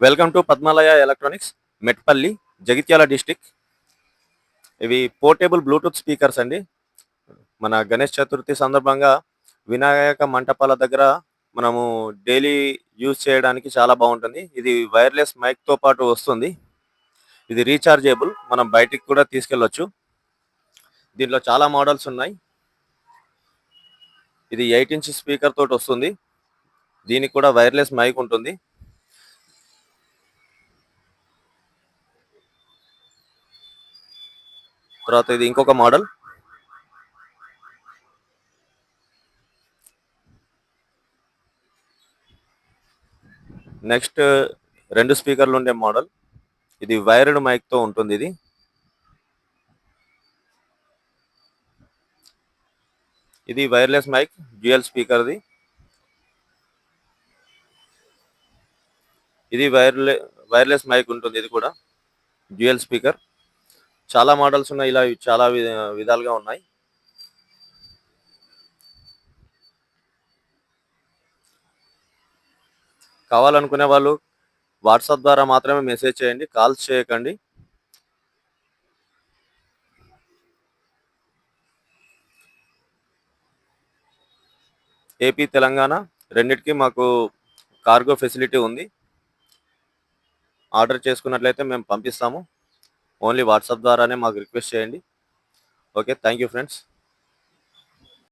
Welcome to Padmalaya electronics, Metpally, Jagtial district. ఇవి portable Bluetooth speakers అండి. మన గణేష్ చతుర్థి సందర్భంగా వినాయక మంటపాల దగ్గర మనము డైలీ యూజ్ చేయడానికి చాలా బాగుంటుంది. ఇది వైర్లెస్ మైక్తో పాటు వస్తుంది. ఇది రీఛార్జేబుల్, మనం బయటికి కూడా తీసుకెళ్ళొచ్చు. దీంట్లో చాలా మోడల్స్ ఉన్నాయి. ఇది 8" స్పీకర్ తోటి వస్తుంది. దీనికి కూడా వైర్లెస్ మైక్ ఉంటుంది. తర్వాత ఇది ఇంకొక మోడల్. నెక్స్ట్ 2 స్పీకర్లు ఉండే మోడల్. ఇది వైర్డ్ మైక్తో ఉంటుంది. ఇది వైర్లెస్ మైక్, డ్యూయల్ స్పీకర్ది. ఇది వైర్లెస్ మైక్ ఉంటుంది. ఇది కూడా డ్యూయల్ స్పీకర్. చాలా మోడల్స్ ఉన్నాయి. ఇలా చాలా విధాలుగా ఉన్నాయి. కావాలనుకునే వాళ్ళు వాట్సాప్ ద్వారా మాత్రమే మెసేజ్ చేయండి, కాల్స్ చేయకండి. ఏపీ, తెలంగాణ రెండిటికి మాకు కార్గో ఫెసిలిటీ ఉంది. ఆర్డర్ చేసుకున్నట్లయితే మేము పంపిస్తాము. ఓన్లీ వాట్సాప్ ద్వారానే మాకు రిక్వెస్ట్ చేయండి. Okay, thank you friends.